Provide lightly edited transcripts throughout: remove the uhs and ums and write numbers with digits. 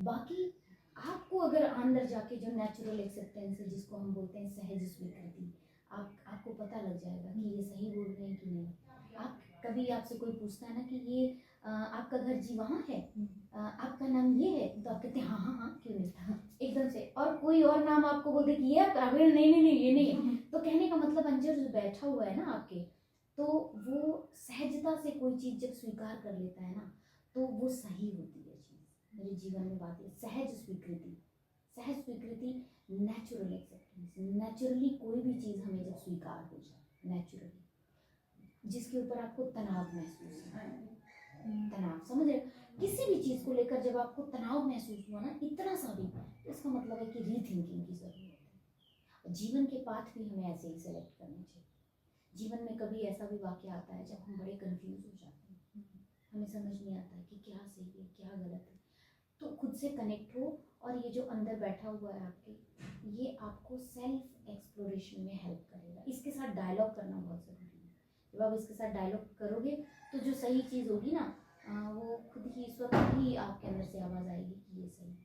बाकी आपको अगर अंदर जाके जो नेचुरल एक्सेप्टेंस है, जिसको हम बोलते हैं सहज स्वीकृति, आपको पता लग जाएगा कि ये सही बोल रहे हैं कि नहीं। आप कभी आपसे कोई पूछता है ना कि ये आपका घर जी वहाँ है, आपका नाम ये है, तो आप कहते हैं हाँ हाँ हाँ क्यों नहीं, एकदम से। और कोई और नाम आपको बोल दे कि ये आपका, नहीं नहीं नहीं ये नहीं है, तो कहने का मतलब अंजर जो बैठा हुआ है ना आपके, तो वो सहजता से कोई चीज़ जब स्वीकार कर लेता है ना, तो वो सही होती है चीज़। मेरे जीवन में बात है सहज स्वीकृति। सहज स्वीकृति, नेचुरल एक्सेप्टेंस, नेचुरली कोई भी चीज़ हमें जब स्वीकार हो जाए नेचुरली, जिसके ऊपर आपको तनाव महसूस है, तनाव समझ रहे हो, किसी भी चीज़ को लेकर जब आपको तनाव महसूस हुआ ना इतना सा भी, तो इसका मतलब है कि रीथिंकिंग की ज़रूरत है। जीवन के पाथ भी हमें ऐसे ही सेलेक्ट करने चाहिए। जीवन में कभी ऐसा भी वाक़या आता है जब हम बड़े कंफ्यूज हो जाते हैं, हमें समझ नहीं आता है कि क्या सही है क्या गलत है, तो खुद से कनेक्ट हो, और ये जो अंदर बैठा हुआ है आपके, ये आपको सेल्फ एक्सप्लोरेशन में हेल्प करेगा। इसके साथ डायलॉग करना बहुत ज़रूरी है। जब आप इसके साथ डायलॉग करोगे तो जो सही चीज़ होगी ना, वो खुद ही स्वतः ही आपके अंदर से आवाज़ आएगी कि ये सही है।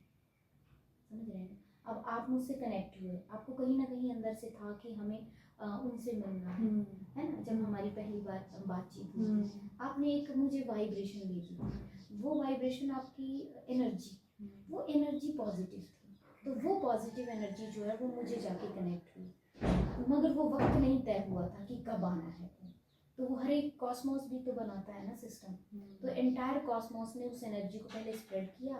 समझ रहे हैं। अब आप मुझसे कनेक्ट हुए, आपको कहीं ना कहीं अंदर से था कि हमें उनसे मिलना है ना। जब हमारी पहली बार बातचीत हुई, आपने एक मुझे वाइब्रेशन दी थी, वो वाइब्रेशन आपकी एनर्जी, वो एनर्जी पॉजिटिव थी, तो वो पॉजिटिव एनर्जी जो है वो मुझे जाके कनेक्ट हुई। मगर वो वक्त नहीं तय हुआ था कि कब आना है, तो वो हर एक कॉस्मोस भी तो बनाता है ना सिस्टम, तो एंटायर कॉस्मोस ने उस एनर्जी को पहले स्प्रेड किया,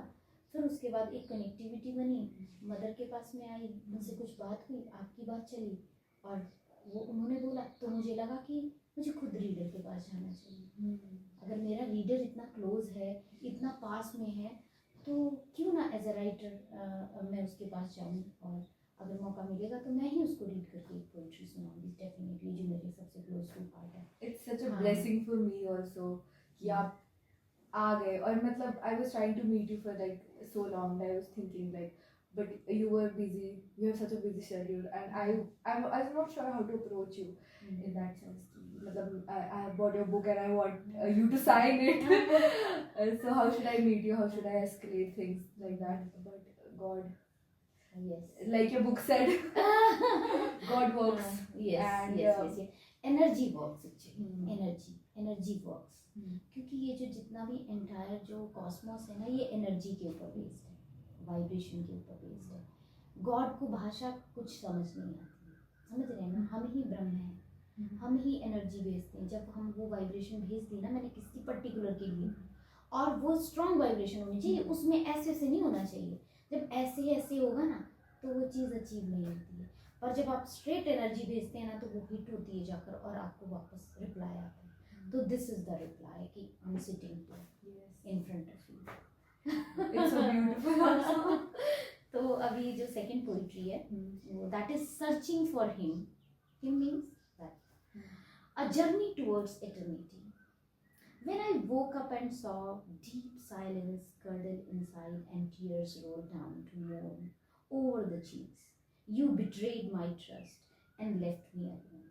फिर उसके बाद एक कनेक्टिविटी बनी, मदर के पास में आई, उनसे कुछ बात हुई, आपकी बात चली, और वो उन्होंने बोला, तो मुझे लगा कि मुझे खुद रीडर के पास जाना चाहिए। अगर मेरा रीडर इतना क्लोज है, इतना पास में है, तो क्यों ना एज अ राइटर मैं उसके पास जाऊँ, और अगर मौका मिलेगा तो मैं ही उसको रीड करके एक पोइट्री सुनाऊंगी डेफिनेटली, जो मेरे सबसे क्लोज टू हार्ट है। It's such a blessing for me also कि आप आ गए। और मतलब I was trying to meet you for like so long, I was thinking like but you were busy, you have such a busy schedule, and I was not sure how to approach you in that sense. Matlab, I have bought your book and I want you to sign it. So how should I meet you, how should I escalate things like that? But God, yes, like your book said, God works. yes, and yes. Energy works actually. energy works, क्योंकि ये जो जितना भी entire जो Cosmos है ना, ये energy के ऊपर बेस्ड है, वाइब्रेशन के ऊपर बेस्ड है। गॉड को भाषा कुछ समझ नहीं आती, समझ रहे हैं ना, हम ही ब्रह्म हैं, हम ही एनर्जी भेजते हैं। जब हम वो वाइब्रेशन भेज दी ना मैंने किसी पर्टिकुलर के लिए, और वो स्ट्रॉन्ग वाइब्रेशन होनी चाहिए, उसमें ऐसे ऐसे नहीं होना चाहिए। जब ऐसे ऐसे होगा ना तो वो चीज़ अचीव नहीं होती है, और जब आप स्ट्रेट एनर्जी भेजते हैं ना तो वो हिट होती है जाकर, और आपको वापस रिप्लाई आता है। तो दिस इज द रिप्लाई कि I am sitting in front of you. It's so beautiful also. तो अभी जो सेकंड पोइट्री है वो that is searching for him. Him means that a journey towards eternity. When I woke up and saw deep silence curdle inside and tears roll down to mourn over the cheeks, you betrayed my trust and left me alone.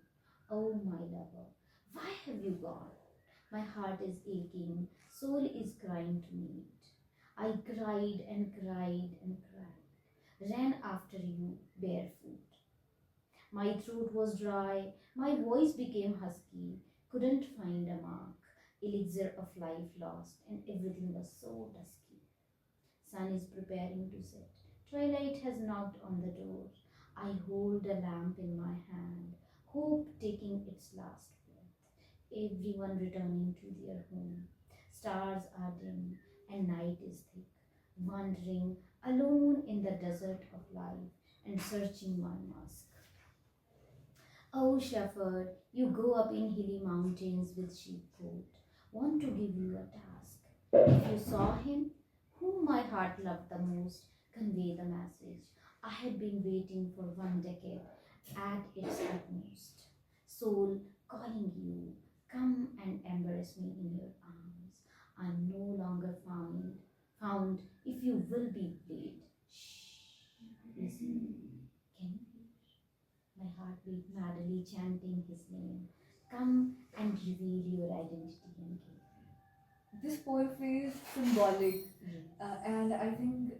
Oh, my lover, why have you gone? My heart is aching, soul is crying to meet. I cried and cried and cried, ran after you barefoot. My throat was dry, my voice became husky, couldn't find a mark, elixir of life lost, and everything was so dusky. Sun is preparing to set, twilight has knocked on the door. I hold a lamp in my hand, hope taking its last breath, everyone returning to their home. Stars are dim and night is thick, wandering alone in the desert of life and searching my mask. Oh shepherd, you go up in hilly mountains with sheepcote, want to give you a task. If you saw him, whom my heart loved the most, convey the message. I had been waiting for 1 decade at its utmost. Soul calling you, come and embrace me in your arms. I'm no longer found if you will be played. Shh, listen, can you hear? My heartbeat madly chanting his name. Come and reveal your identity and give. this poetry is symbolic, and I think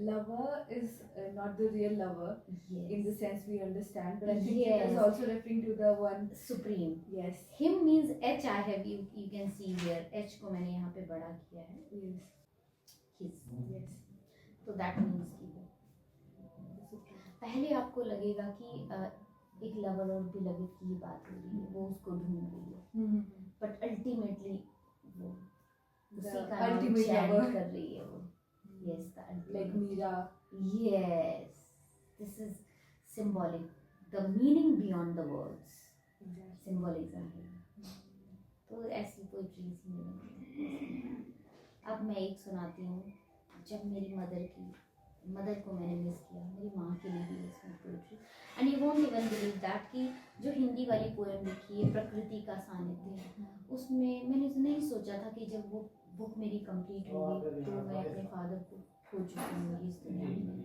lover is not the real lover in the Yes. sense we understand, but I think it is Yes. also referring to the one. Supreme. Yes. Him means H. I have you can see here H को मैंने यहाँ पे बड़ा किया है. Yes. His. Yes. तो that means कि वो. पहले आपको लगेगा कि एक लवर और बिलवेड की ही बात हो रही है, वो उसको ढूंढ रही है, बट अल्टीमेटली वो उसी का नाम ultimate चैंट lover. कर रही है वो. Yes, the Like ultimate. Meera. Yes, this is symbolic. The meaning beyond the words. Symbolism है. तो ऐसी पोइट्रीज मेरे. अब मैं एक सुनाती हूँ. जब मेरी मदर को मैंने मिस किया, मेरी माँ के लिए भी इसमें poetry. And you won't even believe that कि जो हिंदी वाली पोएम लिखी है प्रकृति का सानिध्य, उसमें मैंने नहीं सोचा था कि जब वो बुक मेरी कंप्लीट होगी तो मैं अपने फादर को खो चुकी हूँ इस दुनिया में.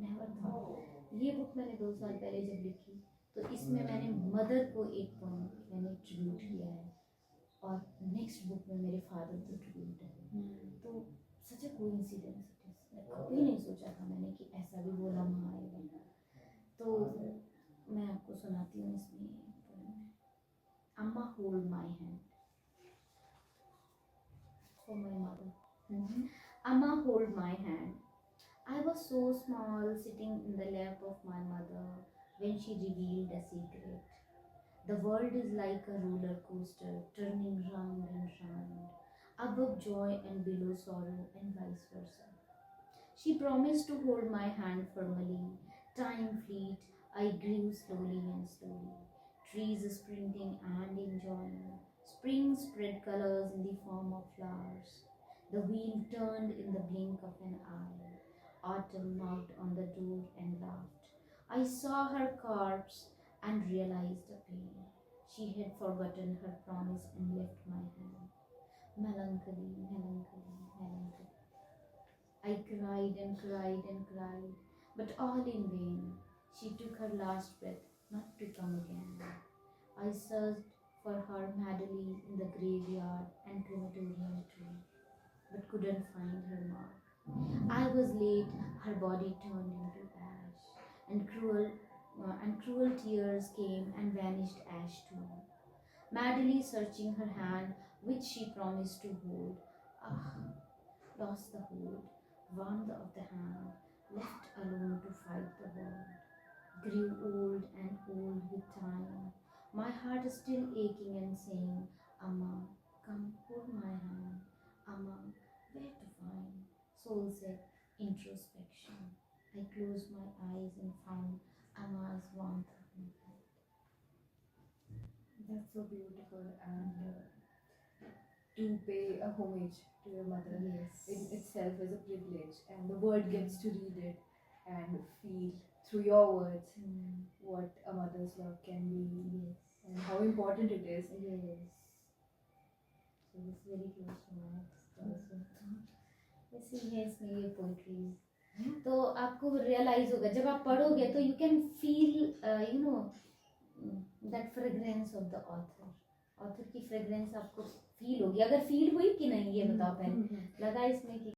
नेवर था. ये बुक मैंने 2 साल पहले जब लिखी तो इसमें मैंने मदर को एक पोएम मैंने ट्रिब्यूट किया है और नेक्स्ट बुक में मेरे फादर को ट्रिब्यूट है. तो सच अ कोइंसिडेंस. कभी नहीं सोचा था मैंने कि ऐसा भी वो लम्हा आएगा. तो मैं आपको सुनाती हूँ इसमें. अम्मा hold my hand for my mother. Amma hold my hand. I was so small sitting in the lap of my mother when she revealed a secret. The world is like a roller coaster turning round and round, above joy and below sorrow and vice versa. She promised to hold my hand firmly. Time fleet, I grew slowly and slowly. Trees sprinting and enjoying. Spring spread colors in the form of flowers. The wheel turned in the blink of an eye. Autumn knocked on the door and laughed. I saw her corpse and realized a pain. She had forgotten her promise and left my hand. Melancholy, melancholy, melancholy. I cried and cried and cried, but all in vain. She took her last breath, not to come again. I searched for her madly in the graveyard and crematorium too, but couldn't find her mark. I was late, her body turned into ash, and cruel tears came and vanished ash too. Madly searching her hand, which she promised to hold, lost the hold, warmth of the hand, left alone to fight the world. Grew old and old with time. My heart is still aching and saying, Amma, come hold my hand. Amma, where to find? Soul said, introspection. I closed my eyes and found Amma's warmth of my hand. That's so beautiful, and to pay a homage to your mother Yes. in itself is a privilege, and the world gets to read it and feel through your words what a mother's love can be Yes. and how important it is. Yes. So this is very close to my heart also. ऐसी है इसमें ये poetries. तो आपको realise होगा जब आप पढ़ोगे तो you can feel you know that fragrance of the author की फ्रेग्रेंस आपको फील होगी. अगर फील हुई कि नहीं ये बताओ पहले. लगा इसमें कि